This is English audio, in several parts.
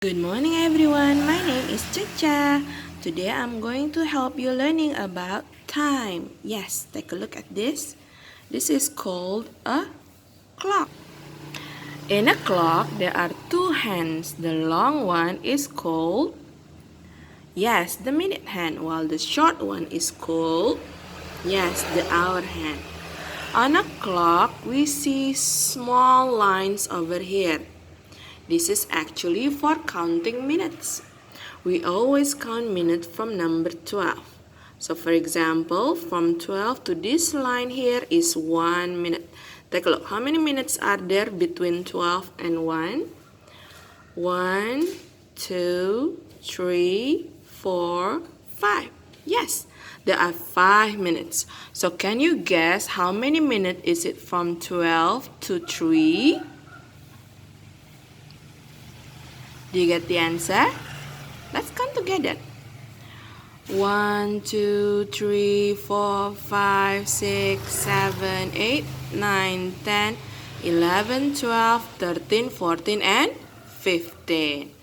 Good morning everyone, my name is Chacha. Today I'm going to help you learning about time. Yes, take a look at this. This is called a clock. In a clock, there are two hands. The long one is called, yes, the minute hand, while the short one is called, yes, the hour hand. On a clock, we see small lines over here. This is actually for counting minutes. We always count minutes from number 12. So for example, from 12 to this line here is 1 minute. Take a look. How many minutes are there between 12 and 1? 1, 2, 3, 4, 5. Yes, there are 5 minutes. So can you guess how many minutes is it from 12 to 3? Do you get the answer? Let's count together. 1, 2, 3, 4, 5, 6, 7, 8, 9, 10, 11, 12, 13, 14, and 15.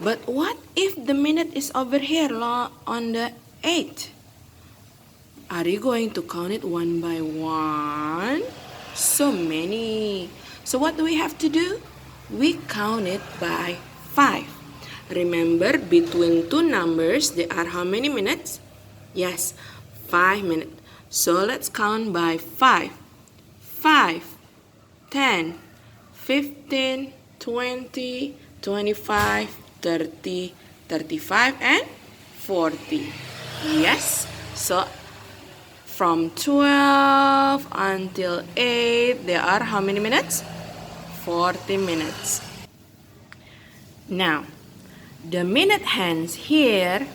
But what if the minute is over here on the 8? Are you going to count it one by one? So many. So what do we have to do? We count it by 5. Remember, between two numbers, there are how many minutes? Yes, 5 minutes. So let's count by 5. 5, 10, 15, 20, 25, 30, 35, and 40. Yes, so from 12 until 8, there are how many minutes? 40 minutes. Now, the minute hands here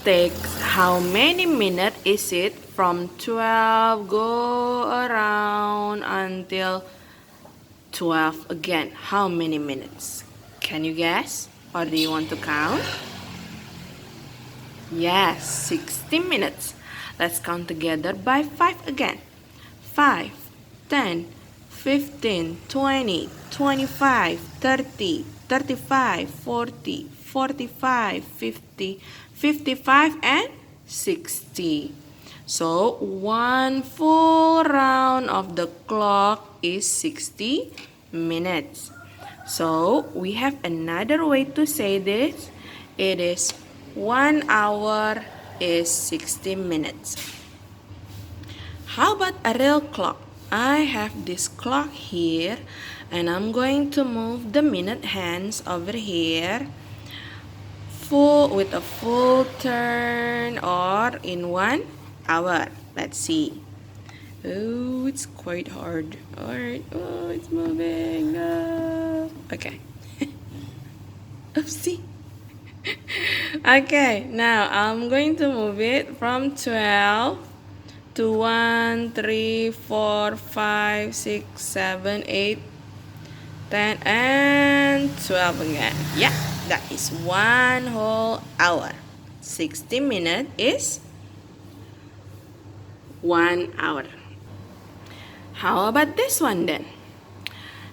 takes how many minutes is it from 12 go around until 12 again? How many minutes? Can you guess? Or do you want to count? Yes, 60 minutes. Let's count together by 5 again. 5, 10, 15, 20, 25, 30, 35, 40, 45, 50, 55, and 60. So, one full round of the clock is 60 minutes. So, we have another way to say this. It is 1 hour is 60 minutes. How about a real clock? I have this clock here and I'm going to move the minute hands over here with a full turn or in 1 hour. Let's see. Oh, it's quite hard. Alright, oh, it's moving. Okay. Oopsie. Okay, now I'm going to move it from 12 to 1, 3, 4, 5, 6, 7, 8, 10, and 12 again. Yeah, that is 1 whole hour. 60 minutes is 1 hour. How about this one then?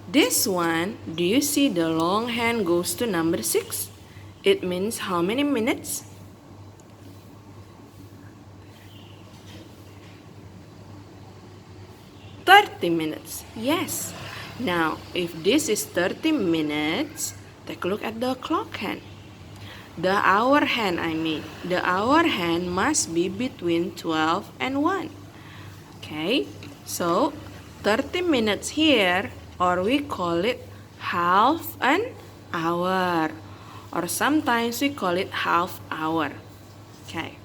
This one, do you see the long hand goes to number 6? It means how many minutes? 30 minutes. Yes. Now, if this is 30 minutes, take a look at the clock hand. The hour hand, I mean. The hour hand must be between 12 and 1. Okay. So, 30 minutes here, or we call it half an hour. Or sometimes we call it half hour. Okay.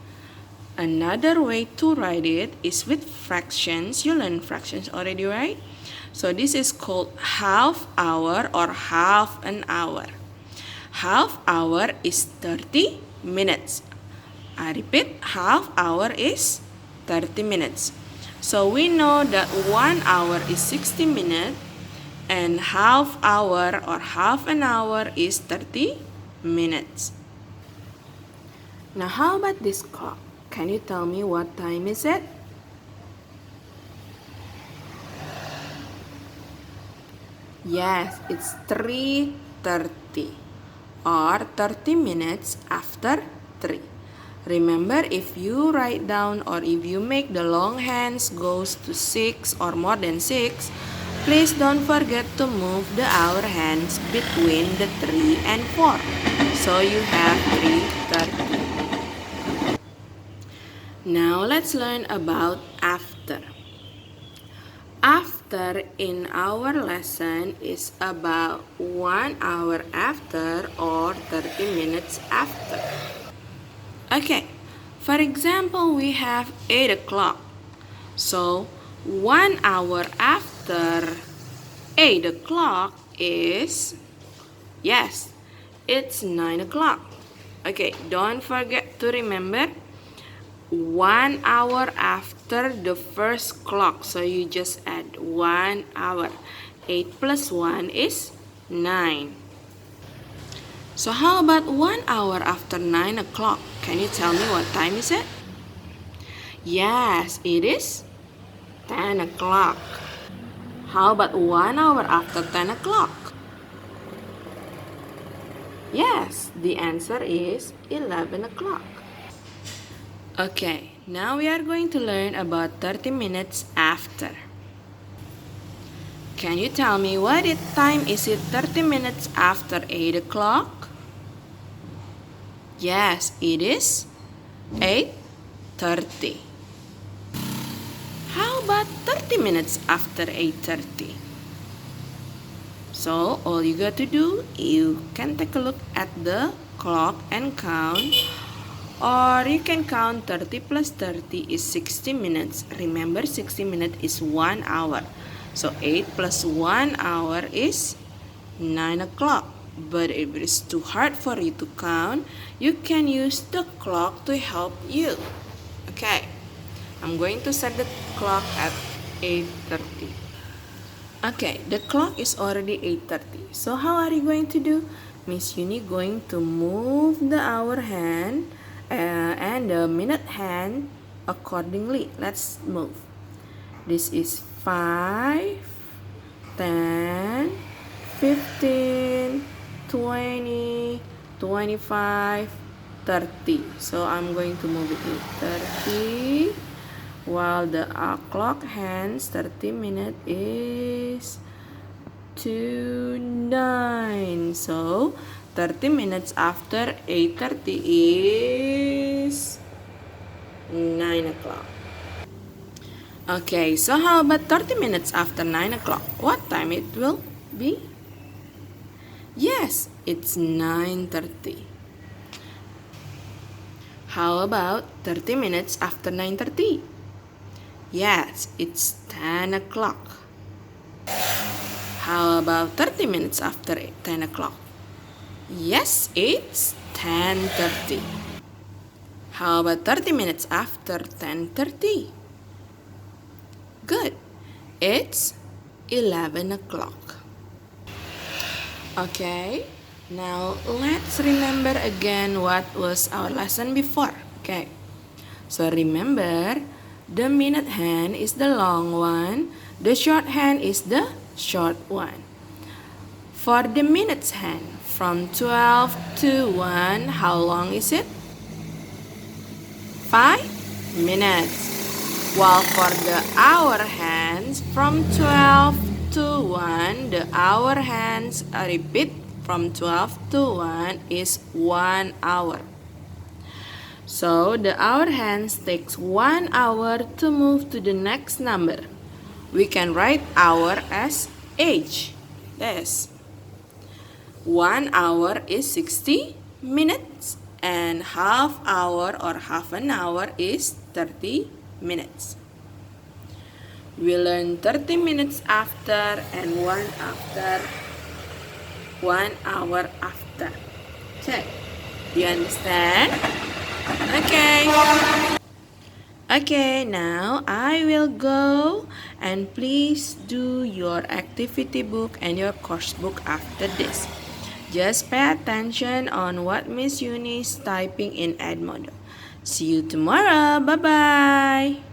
Another way to write it is with fractions. You learn fractions already, right? So this is called half hour or half an hour. Half hour is 30 minutes. I repeat, half hour is 30 minutes. So we know that 1 hour is 60 minutes and half hour or half an hour is 30 minutes. Now how about this clock? Can you tell me what time is it? Yes, it's 3:30. or 30 minutes after 3. Remember, if you write down or if you make the long hands goes to 6 or more than 6, please don't forget to move the hour hands between the 3 and 4. So you have 3:30. Now let's learn about after. After in our lesson is about 1 hour after or 30 minutes after. Okay, for example, we have 8 o'clock. So 1 hour after 8 o'clock is, yes, it's 9 o'clock. Okay, don't forget to remember 1 hour after the first clock. So you just add 1 hour. 8 plus 1 is 9. So how about 1 hour after 9 o'clock? Can you tell me what time is it? Yes, it is 10 o'clock. How about 1 hour after 10 o'clock? Yes, the answer is 11 o'clock. Okay, now we are going to learn about 30 minutes after. Can you tell me what time is it 30 minutes after 8 o'clock? Yes, it is 8:30. How about 30 minutes after 8:30? So all you got to do, you can take a look at the clock and count. Or you can count 30 plus 30 is 60 minutes. Remember, 60 minutes is 1 hour. So 8 plus 1 hour is 9 o'clock. But if it is too hard for you to count, you can use the clock to help you. Okay, I'm going to set the clock at 8:30. Okay, the clock is already 8:30. So how are you going to do? Miss Yuni going to move the hour hand and the minute hand accordingly. Let's move. This is 5, 10, 15, 20, 25, 30. So I'm going to move it to 30. While the clock hands 30 minutes is 9. So 30 minutes after 8:30 is 9 o'clock. Okay, so how about 30 minutes after 9 o'clock? What time it will be? Yes, it's 9:30. How about 30 minutes after 9:30? Yes, it's 10 o'clock. How about 30 minutes after 10 o'clock? Yes, it's 10:30. How about 30 minutes after 10:30? Good. It's 11 o'clock. Okay, now let's remember again what was our lesson before. Okay, so remember, the minute hand is the long one, the short hand is the short one. For the minutes hand, from 12 to 1, how long is it? 5 minutes. While for the hour hands, from 12 to 1, the hour hands, repeat, from 12 to 1 is 1 hour. So the hour hands takes 1 hour to move to the next number. We can write hour as age. Yes. 1 hour is 60 minutes and half hour or half an hour is 30 minutes. We learn 30 minutes after and 1 after, 1 hour after. Okay, do you understand? Okay. Okay, now I will go and please do your activity book and your course book after this. Just pay attention on what Miss Yuni is typing in Edmodo. See you tomorrow. Bye-bye.